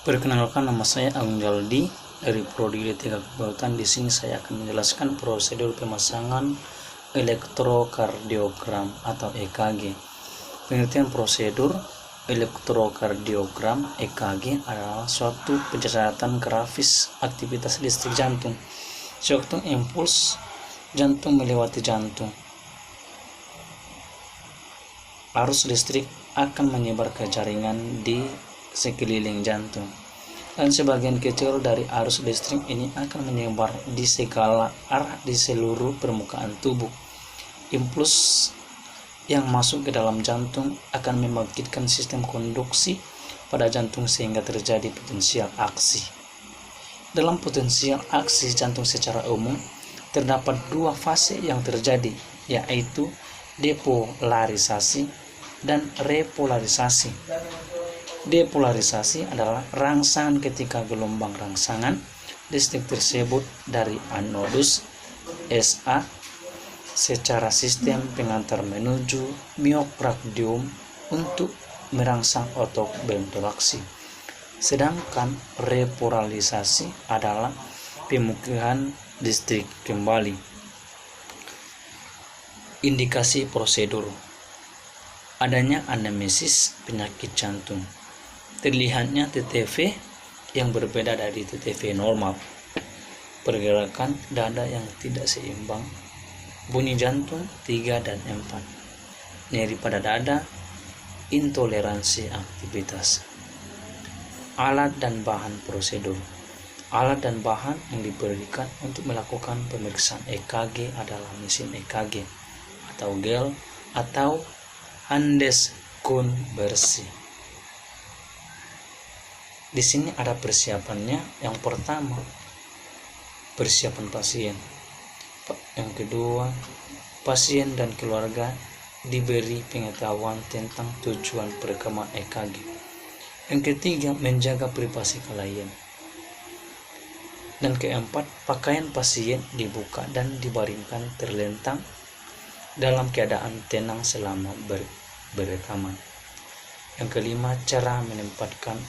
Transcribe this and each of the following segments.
Perkenalkan, nama saya Agung Jaldi dari Prodi Teknik Kelautan. Di sini saya akan menjelaskan prosedur pemasangan elektrokardiogram atau EKG. Pengertian prosedur elektrokardiogram EKG adalah suatu pencatatan grafis aktivitas listrik jantung sewaktu impuls jantung melewati jantung. Arus listrik akan menyebar ke jaringan di sekeliling jantung, dan sebagian kecil dari arus listrik ini akan menyebar di segala arah di seluruh permukaan tubuh. Impuls yang masuk ke dalam jantung akan membangkitkan sistem konduksi pada jantung sehingga terjadi potensial aksi. Dalam potensial aksi jantung secara umum terdapat dua fase yang terjadi, yaitu depolarisasi dan repolarisasi. Depolarisasi adalah rangsangan ketika gelombang rangsangan listrik tersebut dari anodus SA secara sistem pengantar menuju miokardium untuk merangsang otot berinteraksi. Sedangkan repolarisasi adalah pemukiman listrik kembali. Indikasi prosedur: adanya anamnesis penyakit jantung, terlihatnya TTV yang berbeda dari TTV normal, pergerakan dada yang tidak seimbang, bunyi jantung 3 dan 4, nyeri pada dada, intoleransi aktivitas. Alat dan bahan prosedur. Alat dan bahan yang diberikan untuk melakukan pemeriksaan EKG adalah mesin EKG atau gel atau handeskonversi. Di sini ada persiapannya. Yang pertama, persiapan pasien. Yang kedua, pasien dan keluarga diberi pengetahuan tentang tujuan perekaman EKG. Yang ketiga, menjaga privasi klien. Dan keempat, pakaian pasien dibuka dan dibaringkan terlentang dalam keadaan tenang selama berekaman. Yang kelima, cara menempatkan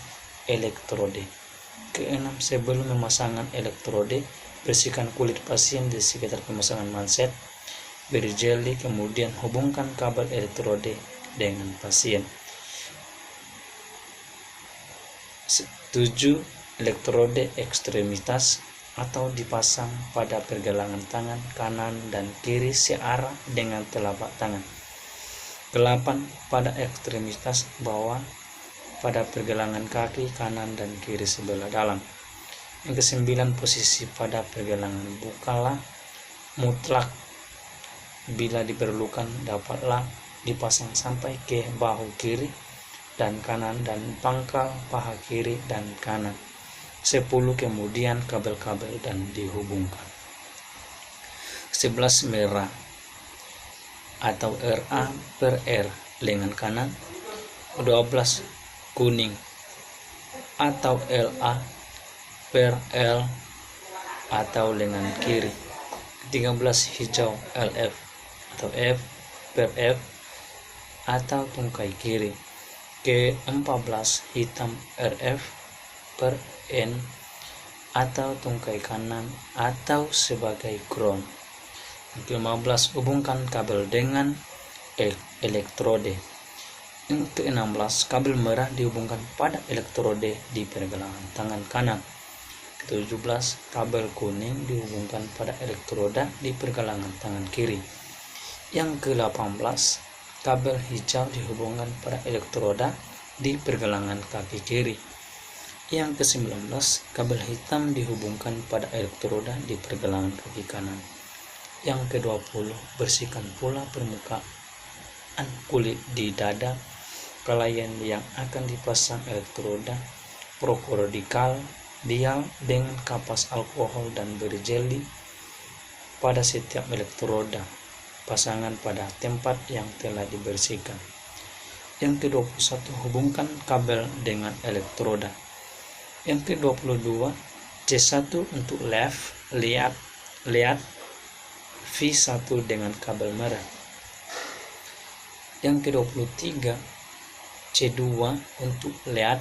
elektrode. Keenam, sebelum pemasangan elektrode, bersihkan kulit pasien di sekitar pemasangan manset, beri jeli, kemudian hubungkan kabel elektrode dengan pasien. 7. Elektrode ekstremitas atau dipasang pada pergelangan tangan kanan dan kiri searah dengan telapak tangan. 8. Pada ekstremitas bawah pada pergelangan kaki kanan dan kiri sebelah dalam. Yang ke-9, posisi pada pergelangan bukalah mutlak. Bila diperlukan dapatlah dipasang sampai ke bahu kiri dan kanan dan pangkal paha kiri dan kanan. 10. Kemudian kabel-kabel dan dihubungkan. 11. Merah atau RA per R lengan kanan. 12. Kuning atau LA per L atau lengan kiri. 13. Hijau LF atau F per F atau tungkai kiri. Ke-14. Hitam RF per N atau tungkai kanan atau sebagai ground. Ke-15. Hubungkan kabel dengan elektrode. Yang ke-16. Kabel merah dihubungkan pada elektrode di pergelangan tangan kanan. Ke-17. Kabel kuning dihubungkan pada elektroda di pergelangan tangan kiri. Yang ke-18. Kabel hijau dihubungkan pada elektroda di pergelangan kaki kiri. Yang ke-19. Kabel hitam dihubungkan pada elektroda di pergelangan kaki kanan. Yang ke-20. Bersihkan pula permukaan kulit di dada klien yang akan dipasang elektroda prokortikal dial dengan kapas alkohol dan beri jeli pada setiap elektroda pasangan pada tempat yang telah dibersihkan. Yang ke-21. Hubungkan kabel dengan elektroda. Yang ke-22. C1 untuk lihat V1 dengan kabel merah. Yang ke-23. C2 untuk lihat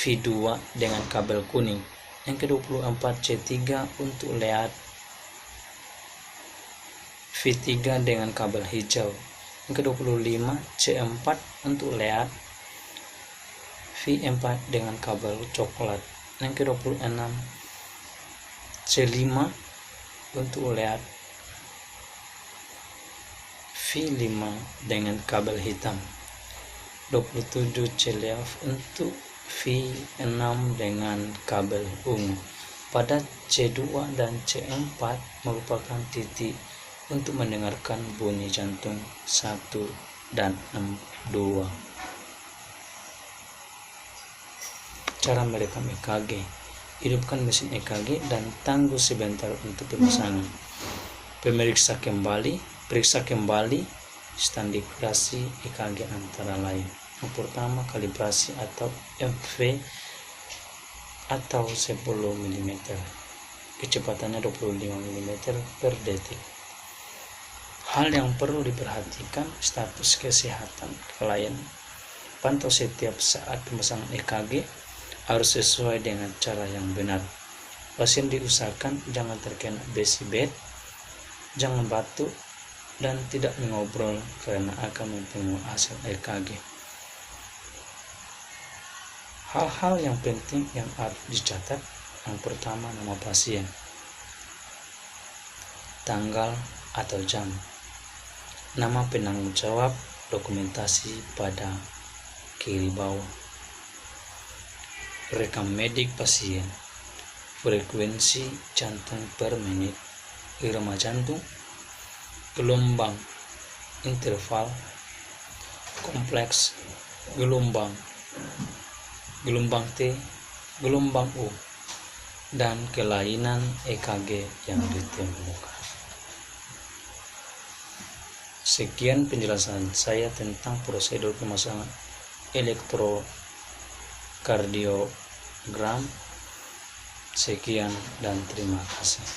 V2 dengan kabel kuning. Yang ke-24 C3 untuk lihat V3 dengan kabel hijau. Yang ke-25 C4 untuk lihat V4 dengan kabel coklat. Yang ke-26 C5 untuk lihat V5 dengan kabel hitam. 27 C5 untuk V6 dengan kabel ungu. Pada C2 dan C4 merupakan titik untuk mendengarkan bunyi jantung 1 dan 2. Cara merekam EKG. Hidupkan mesin EKG dan tunggu sebentar untuk pemasangan. Periksa kembali standarisasi EKG antara lain. Yang pertama, kalibrasi atau MV atau 10 mm. Kecepatannya 25 mm per detik. Hal yang perlu diperhatikan, status kesehatan klien. Pantau setiap saat pemasangan EKG harus sesuai dengan cara yang benar. Pasien diusahakan jangan terkena besi bed, jangan batuk, dan tidak mengobrol karena akan mempengaruhi hasil EKG. Hal-hal yang penting yang harus dicatat. Yang pertama, nama pasien, tanggal atau jam, nama penanggung jawab, dokumentasi pada kiri bawah, rekam medik pasien, frekuensi jantung per menit, irama jantung, gelombang interval, kompleks, gelombang T, gelombang U, dan kelainan EKG yang ditemukan. Sekian penjelasan saya tentang prosedur pemasangan elektrokardiogram. Sekian dan terima kasih.